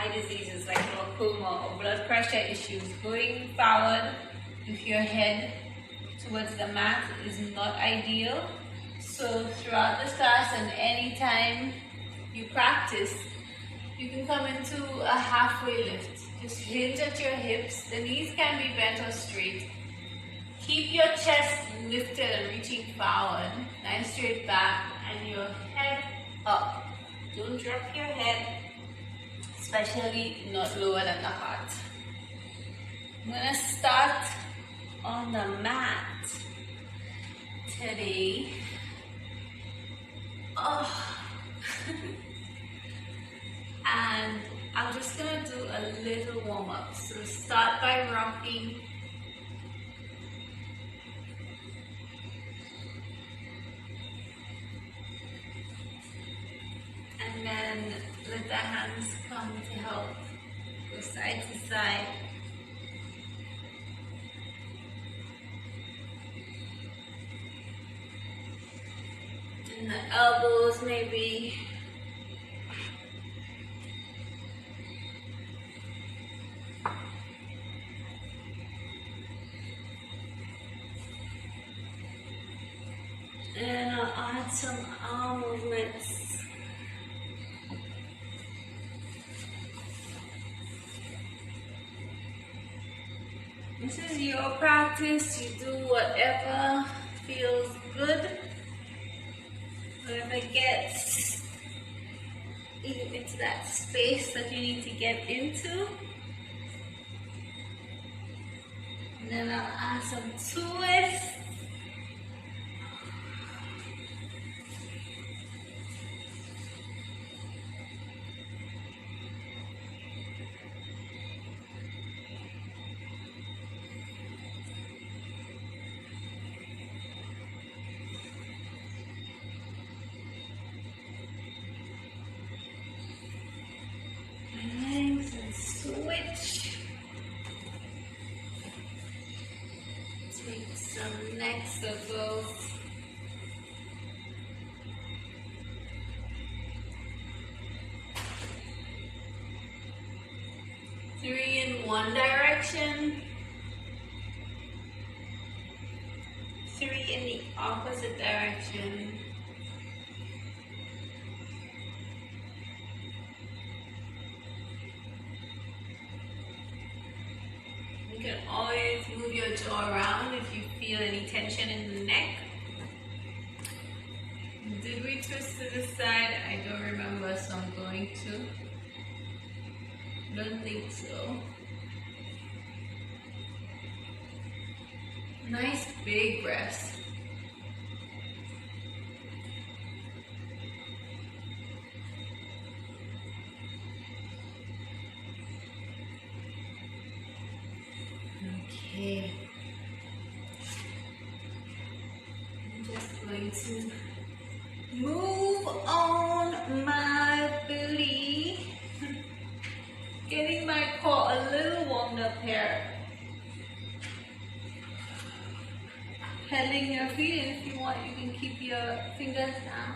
eye diseases like glaucoma or blood pressure issues, going forward with your head towards the mat is not ideal. So throughout this class and anytime you practice, you can come into a halfway lift. Just hinge at your hips. The knees can be bent or straight. Keep your chest lifted and reaching forward. Nice straight back and your head up. Don't drop your head, especially not lower than the heart. I'm going to start on the mat today. And I'm just going to do a little warm up. So start by rocking. And then let the hands come to help go side to side. And the elbows maybe. And I'll add some arm movements. This is your practice. You do whatever feels good. Whatever gets you into that space that you need to get into. And then I'll add some twists. Switch. Take some neck circles. Three in one direction. Three in the opposite direction. You can always move your jaw around if you feel any tension in the neck. Did we twist to the side? I don't remember, so I'm going to. Don't think so. Nice big breaths. Okay, I'm just going to move on my booty, getting my core a little warmed up here. Pedaling your feet, and if you want, you can keep your fingers down.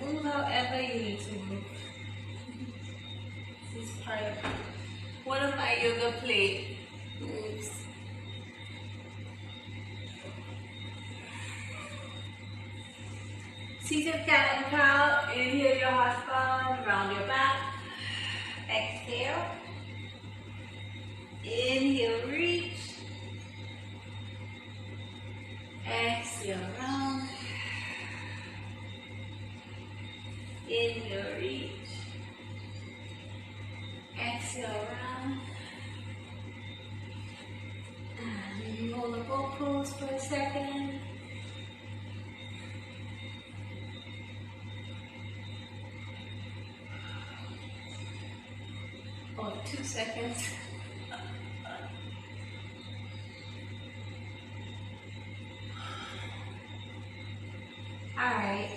Move however you need to move. This is part of one of my yoga plate moves. Seated cat and cow. Inhale your heart forward, round your back. Exhale. Inhale, reach. Exhale, round. Inhale, reach. Exhale, round. And hold the boat pose for a second. Or 2 seconds. Alright,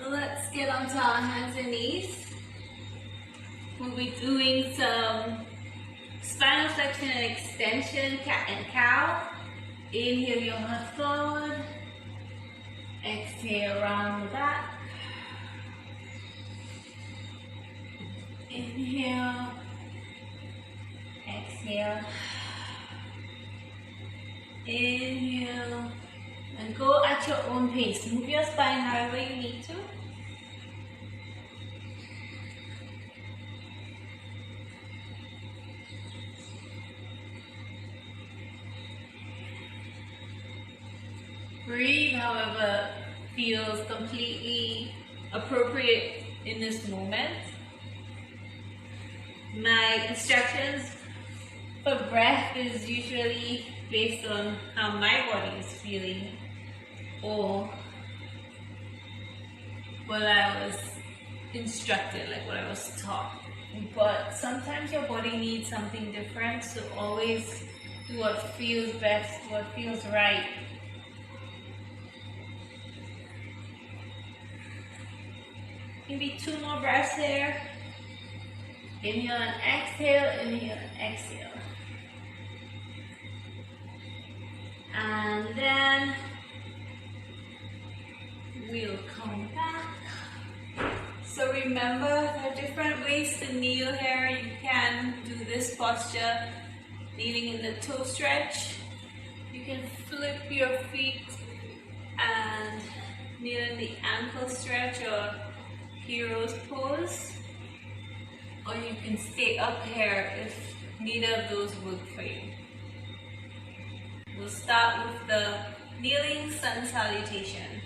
let's get onto our hands and knees. We'll be doing some spinal flexion and extension, cat and cow. Inhale your heart forward. Exhale, round the back. Inhale, exhale, inhale, and go at your own pace. Move your spine however you need to. Breathe however feels completely appropriate in this moment. My instructions for breath is usually based on how my body is feeling or what I was instructed, like what I was taught. But sometimes your body needs something different, so always do what feels best, what feels right. Maybe 2 more breaths here. Inhale and exhale, inhale and exhale. And then we'll come back. So remember, there are different ways to kneel here. You can do this posture, kneeling in the toe stretch. You can flip your feet and kneel in the ankle stretch or hero's pose, or you can stay up here if neither of those work for you. We'll start with the kneeling sun salutation.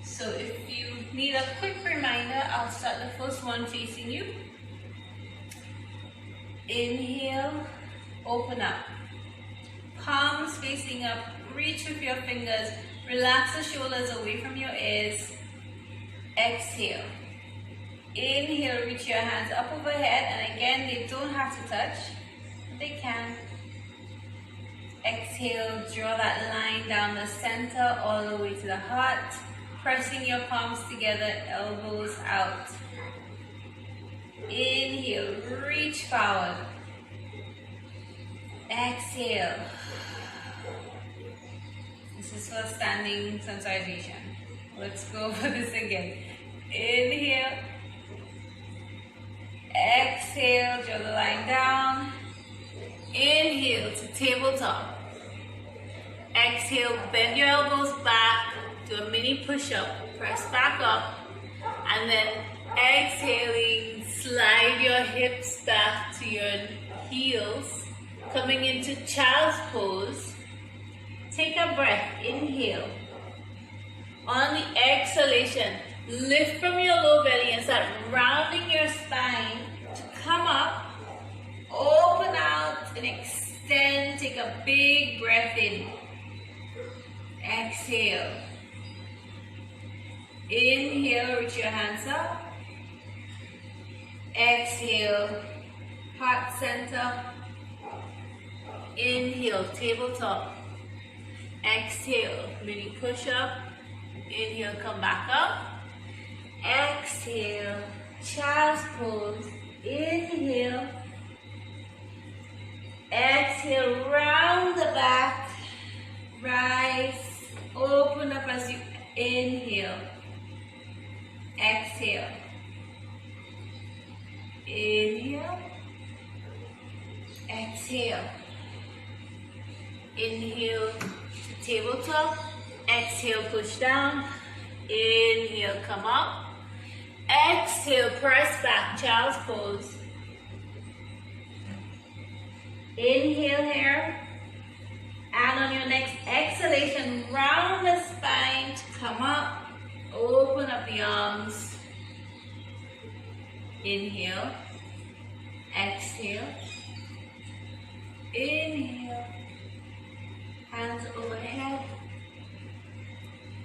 So if you need a quick reminder, I'll start the first one facing you. Inhale, open up. Palms facing up, reach with your fingers, relax the shoulders away from your ears. Exhale. Inhale, reach your hands up overhead, and again, they don't have to touch, but they can. Exhale, draw that line down the center all the way to the heart, pressing your palms together, elbows out. Inhale, reach forward. Exhale. This is for standing sun salutation. Let's go for this again. Inhale. Exhale, draw the line down. Inhale to tabletop. Exhale, bend your elbows back, do a mini push-up, press back up, and then exhaling, slide your hips back to your heels, coming into child's pose. Take a breath, inhale. On the exhalation, lift from your low belly and start rounding your spine to come up, open out and extend. Take a big breath in. Exhale. Inhale, reach your hands up. Exhale, heart center. Inhale, tabletop. Exhale, mini push up. Inhale, come back up. Exhale, child's pose. Inhale. Exhale, round the back. Rise. Open up as you inhale. Exhale. Inhale. Exhale. Inhale to tabletop. Exhale, push down. Inhale, come up. Exhale, press back, child's pose. Inhale here. And on your next exhalation, round the spine to come up. Open up the arms. Inhale. Exhale. Inhale. Hands overhead.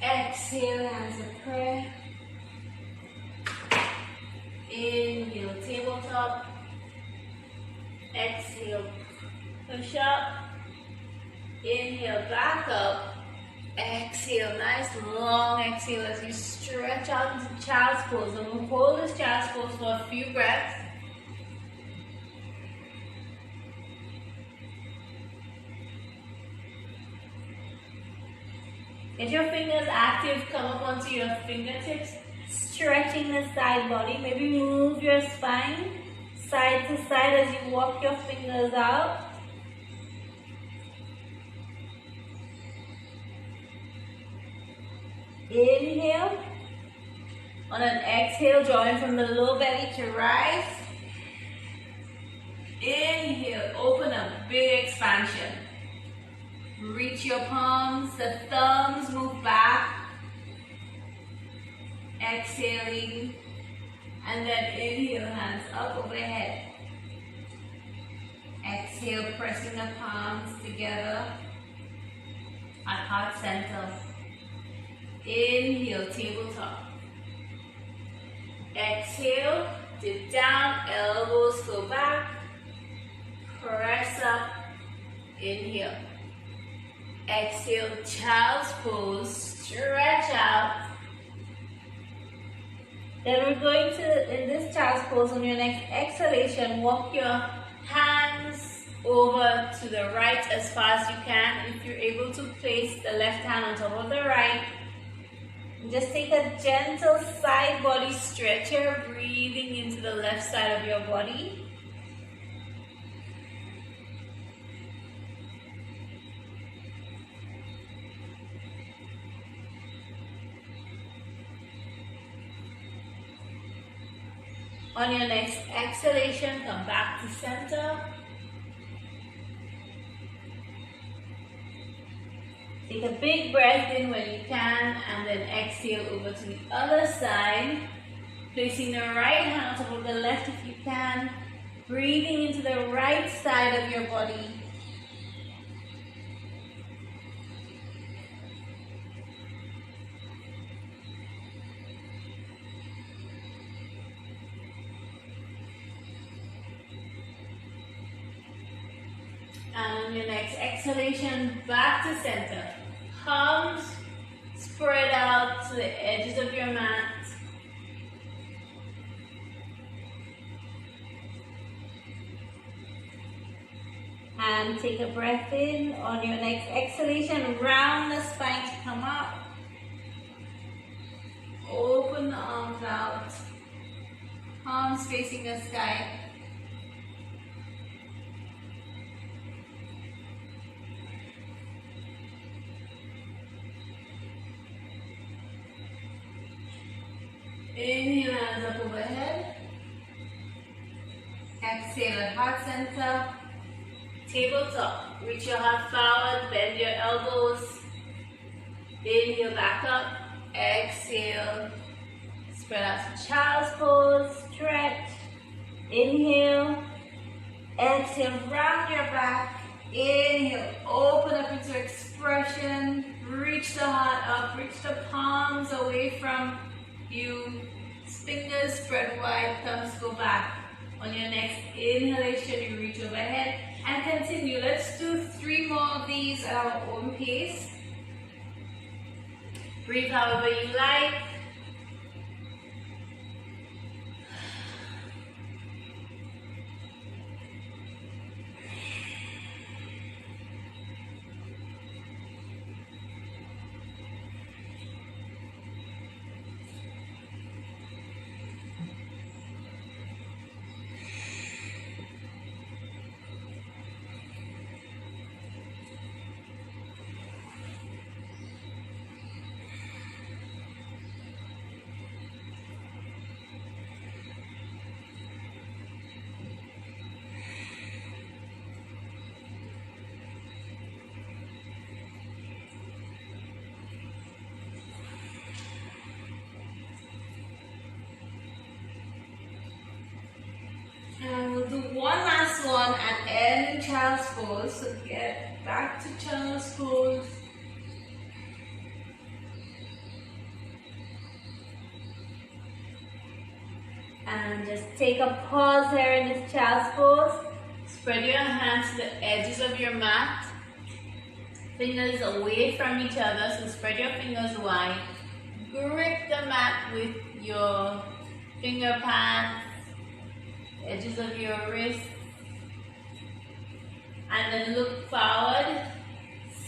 Exhale, hands of prayer. Inhale, tabletop. Exhale, push up. Inhale, back up. Exhale, nice long exhale as you stretch out into child's pose. And we'll hold this child's pose for a few breaths. Get your fingers active, come up onto your fingertips Stretching the side body. Maybe move your spine side to side as you walk your fingers out. Inhale. On an exhale, drawing from the low belly to rise. Inhale, open up, big expansion. Reach your palms, the thumbs move back. Exhaling, and then inhale, hands up overhead. Exhale, pressing the palms together at heart center. Inhale, tabletop. Exhale, dip down, elbows go back. Press up, inhale. Exhale, child's pose, stretch out. Then we're going to, in this child's pose, on your next exhalation, walk your hands over to the right as far as you can. If you're able to place the left hand on top of the right, just take a gentle side body stretcher, breathing into the left side of your body. On your next exhalation, come back to center. Take a big breath in when you can, and then exhale over to the other side. Placing the right hand on top of the left if you can. Breathing into the right side of your body. And on your next exhalation, back to center. Palms spread out to the edges of your mat. And take a breath in. On your next exhalation, round the spine to come up. Open the arms out. Palms facing the sky. Inhale, hands up overhead. Exhale at heart center. Tabletop. Reach your heart forward, bend your elbows. Inhale, back up. Exhale. Spread out to child's pose. Stretch. Inhale. Exhale, round your back. Inhale, open up into expression. Reach the heart up. Reach the palms away from you. Fingers spread wide, thumbs go back. On your next inhalation, you reach overhead and continue. Let's do 3 more of these at our own pace. Breathe however you like. And we'll do one last one and end in child's pose. So get back to child's pose. And just take a pause here in this child's pose. Spread your hands to the edges of your mat. Fingers away from each other, so spread your fingers wide. Grip the mat with your finger pads, edges of your wrists, and then look forward.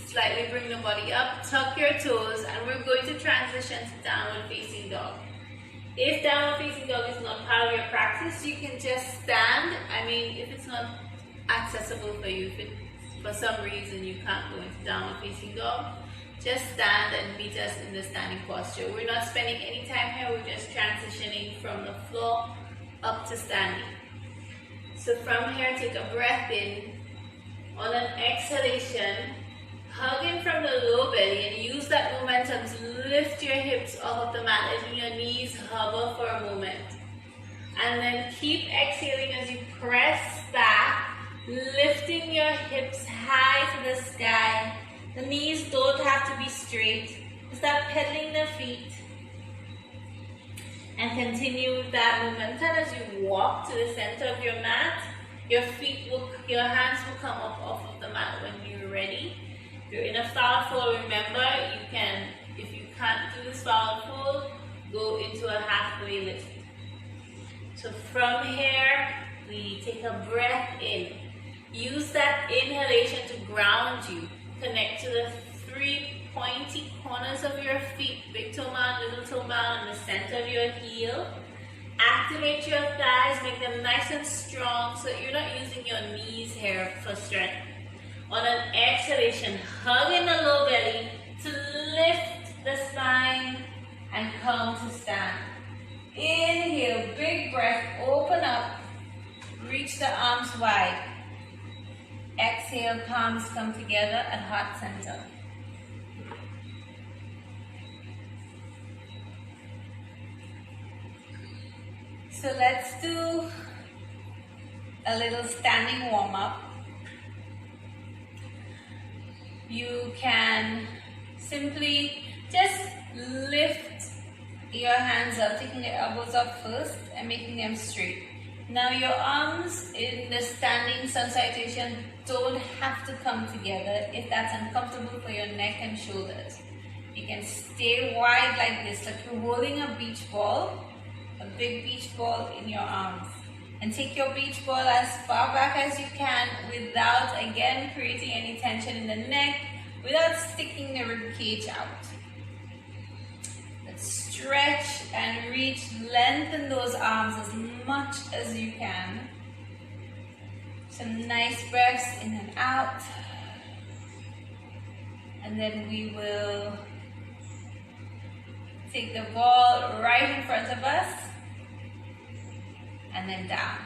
Slightly bring the body up, tuck your toes, and we're going to transition to downward facing dog. If downward facing dog is not part of your practice, you can just stand. I mean, if it's not accessible for you, if for some reason you can't go into downward facing dog, just stand and meet us in the standing posture. We're not spending any time here, we're just transitioning from the floor up to standing. So from here, take a breath in. On an exhalation, hug in from the low belly and use that momentum to lift your hips off of the mat, letting your knees hover for a moment. And then keep exhaling as you press back, lifting your hips high to the sky. The knees don't have to be straight. Start pedaling the feet. And continue with that momentum as you walk to the center of your mat. Your hands will come up off of the mat when you're ready. If you're in a forward fold, remember, you can, if you can't do this forward fold, go into a halfway lift. So from here, we take a breath in. Use that inhalation to ground you. Connect to the 3 pointy corners of your feet, big toe mound, little toe mound, and the center of your heel. Activate your thighs, make them nice and strong so that you're not using your knees here for strength. On an exhalation, hug in the low belly to lift the spine and come to stand. Inhale, big breath, open up, reach the arms wide. Exhale, palms come together at heart center. So let's do a little standing warm up. You can simply just lift your hands up, taking the elbows up first and making them straight. Now your arms in the standing sun salutation don't have to come together if that's uncomfortable for your neck and shoulders. You can stay wide like this, like you're holding a beach ball, a big beach ball in your arms. And take your beach ball as far back as you can without, again, creating any tension in the neck, without sticking the rib cage out. Let's stretch and reach, lengthen those arms as much as you can. Some nice breaths in and out. And then we will take the ball right in front of us and then down.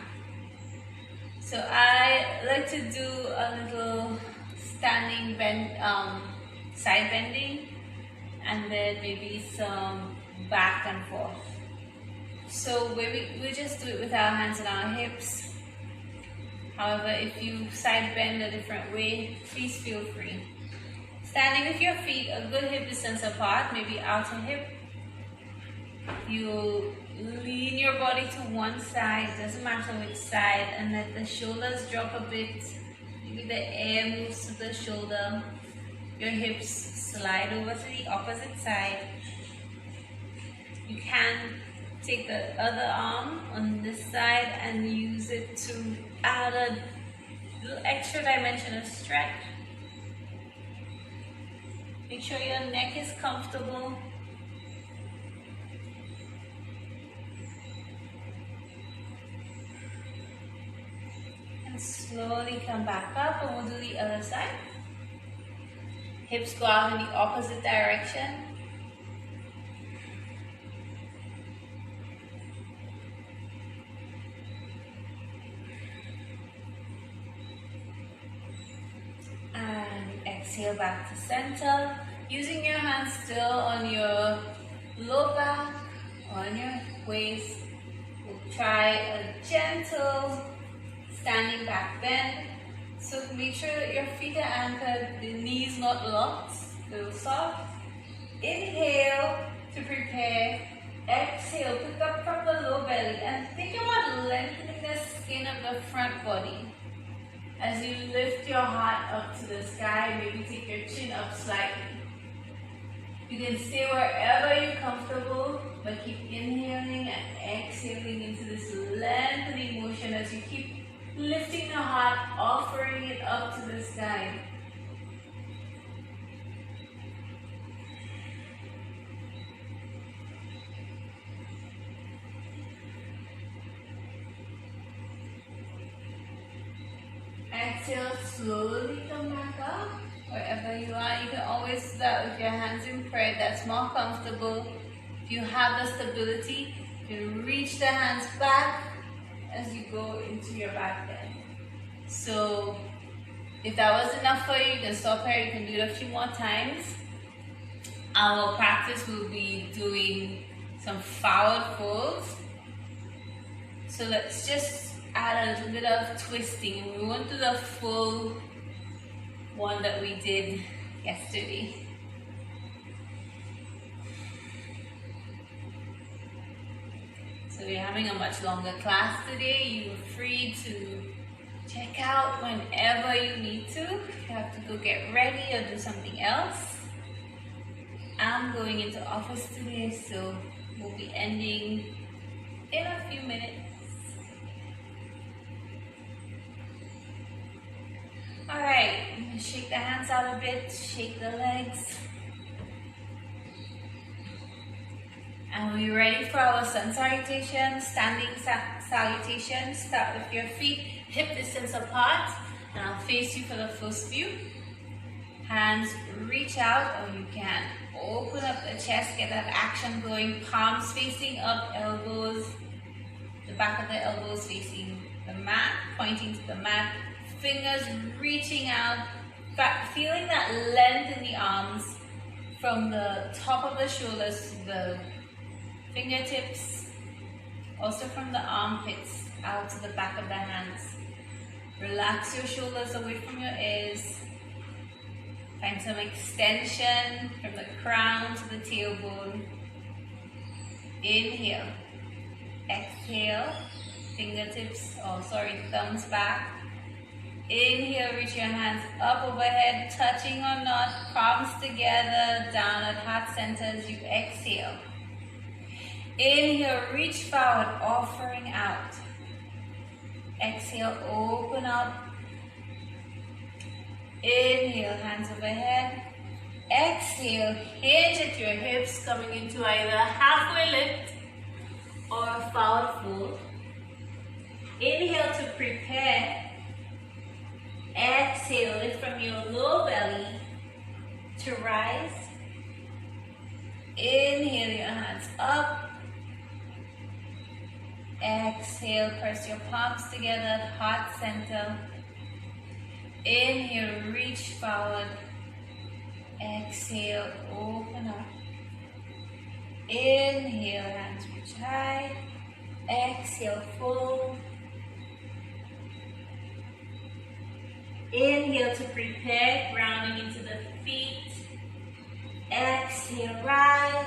So I like to do a little standing bend, side bending, and then maybe some back and forth. So we just do it with our hands on our hips. However, if you side bend a different way, please feel free. Standing with your feet a good hip distance apart, maybe outer hip. You lean your body to one side, doesn't matter which side, and let the shoulders drop a bit. Maybe the air moves to the shoulder. Your hips slide over to the opposite side. You can take the other arm on this side and use it to add a little extra dimension of stretch. Make sure your neck is comfortable. And slowly come back up, and we'll do the other side. Hips go out in the opposite direction. And exhale back to center. Using your hands still on your low back, on your waist. We'll try a gentle standing back bend. So make sure that your feet are anchored, the knees not locked, a little soft. Inhale to prepare. Exhale, pick up from the low belly and think about lengthening the skin of the front body. As you lift your heart up to the sky, maybe take your chin up slightly. You can stay wherever you're comfortable, but keep inhaling and exhaling into this lengthening motion as you keep lifting the heart, offering it up to the sky. exhale, slowly come back up. Wherever you are, you can always do that with your hands in prayer. That's more comfortable. If you have the stability, you can reach the hands back as you go into your back bend. So if that was enough for you, you can stop here. You can do it a few more times. Our practice will be doing some forward folds. So let's just add a little bit of twisting. We won't do the full one that we did yesterday. So we're having a much longer class today. You're free to check out whenever you need to. If you have to go get ready or do something else. I'm going into office today, so we'll be ending in a few minutes. Alright, I'm going to shake the hands out a bit, shake the legs. And we're ready for our sun salutation, standing salutation. Start with your feet hip distance apart, and I'll face you for the first view. Hands reach out, or you can open up the chest, get that action going. Palms facing up, elbows, the back of the elbows facing the mat, pointing to the mat. Fingers reaching out, feeling that length in the arms from the top of the shoulders to the fingertips, also from the armpits out to the back of the hands. Relax your shoulders away from your ears. Find some extension from the crown to the tailbone. Inhale. Exhale. Fingertips, thumbs back. Inhale, reach your hands up overhead, touching or not, palms together, down at heart center as you exhale. Inhale, reach forward, offering out. Exhale, open up. Inhale, hands overhead. Exhale, hinge at your hips, coming into either halfway lift or a forward fold. Inhale to prepare. Exhale, lift from your low belly to rise. Inhale, your hands up. Exhale, press your palms together, heart center. Inhale, reach forward. Exhale, open up. Inhale, hands reach high. Exhale, fold. Inhale to prepare, grounding into the feet. Exhale, rise.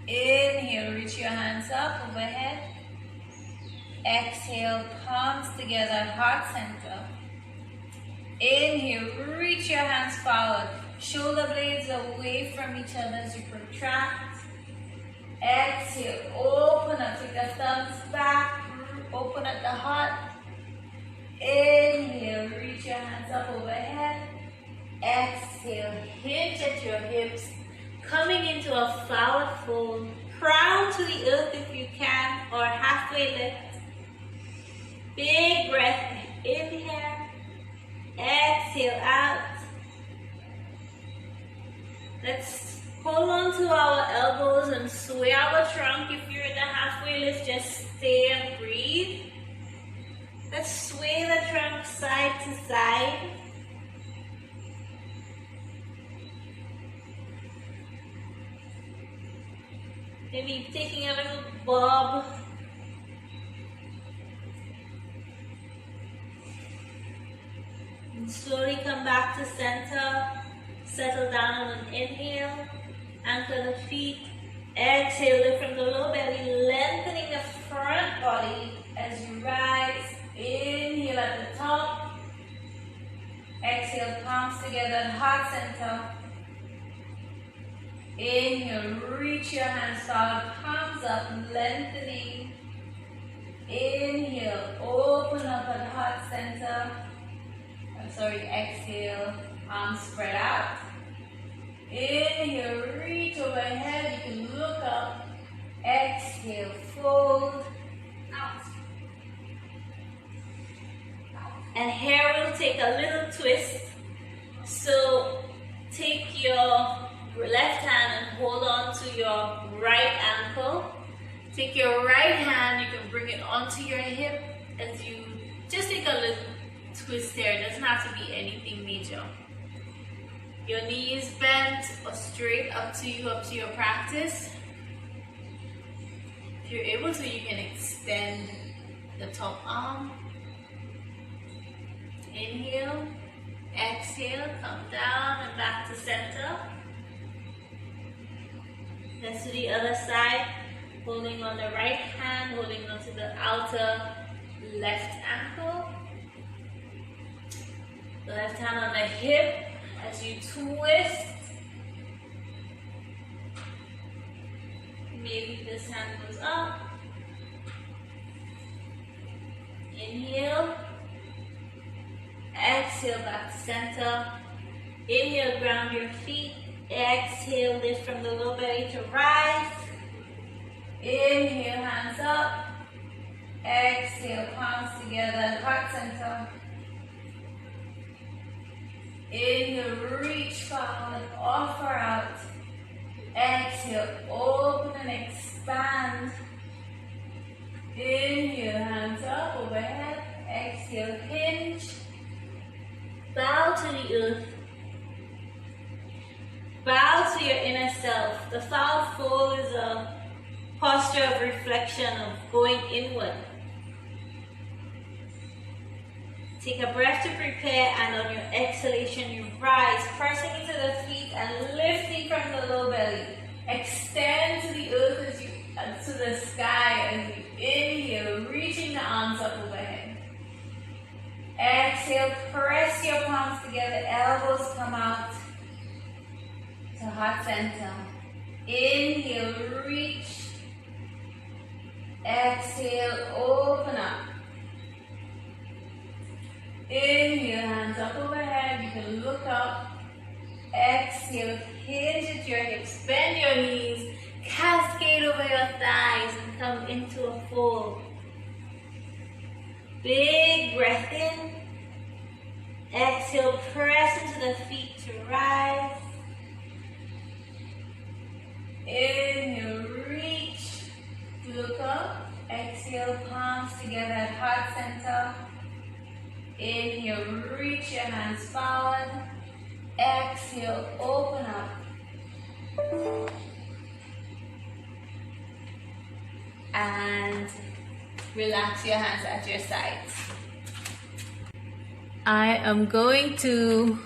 Inhale, reach your hands up overhead. Exhale, palms together, heart center. Inhale, reach your hands forward. Shoulder blades away from each other as you protract. Exhale, open up, take the thumbs back, open up the heart. Inhale, reach your hands up overhead. Exhale, hinge at your hips, coming into a forward fold. Crown to the earth if you can, or halfway lift. Big breath, inhale. Exhale out. Let's hold on to our elbows and sway our trunk. If you're in the halfway lift, just stay and breathe. Let's sway the trunk side to side. Maybe taking a little bob. And slowly come back to center. Settle down on an inhale. Anchor the feet. Exhale, lift from the low belly, lengthening the front body as you rise. Inhale at the top. Exhale, palms together, heart center. Inhale, reach your hands forward, palms up, lengthening. Inhale, open up at heart center. Exhale, arms spread out. Inhale, reach overhead, you can look up. Exhale, fold out. And here we'll take a little twist. So take your left hand and hold on to your right ankle. Take your right hand, you can bring it onto your hip as you just take a little twist there. It doesn't have to be anything major. Your knees bent or straight, up to you, up to your practice. If you're able to, you can extend the top arm. Inhale, exhale, come down and back to center. Let's do the other side, holding on the right hand, holding on to the outer left ankle. The left hand on the hip as you twist. Maybe this hand goes up. Inhale. Exhale, back to center. Inhale, ground your feet. Exhale, lift from the low belly to rise. Inhale, hands up. Exhale, palms together, heart center. Inhale, reach forward, offer out. Exhale, open and expand. Inhale, hands up, overhead. Exhale, hinge. Bow to the earth. Bow to your inner self. The foul fold is a posture of reflection, of going inward. Take a breath to prepare, and on your exhalation you rise, pressing into the feet and lifting from the low belly. Extend to the earth as you to the sky as you inhale, reaching the arms up overhead. Exhale, press your palms together, elbows come out to heart center. Inhale, reach. Exhale, open up. Inhale, hands up overhead, you can look up. Exhale, hinge at your hips, bend your knees, cascade over your thighs and come into a fold. Big breath in. Exhale, press into the feet to rise. Inhale, reach, look up. Exhale, palms together at heart center. Inhale, reach your hands forward. Exhale, open up. And relax your hands at your sides. I am going to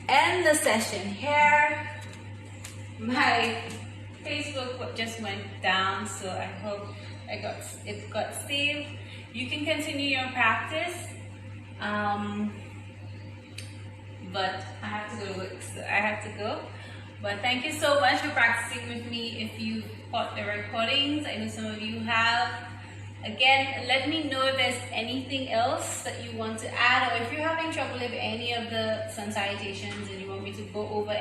end the session here. My Facebook just went down, so I hope it got saved. You can continue your practice, but I have to go to work, so I have to go. But thank you so much for practicing with me. If you caught the recordings, I know some of you have. Again, let me know if there's anything else that you want to add, or if you're having trouble with any of the Sun Salutations and you want me to go over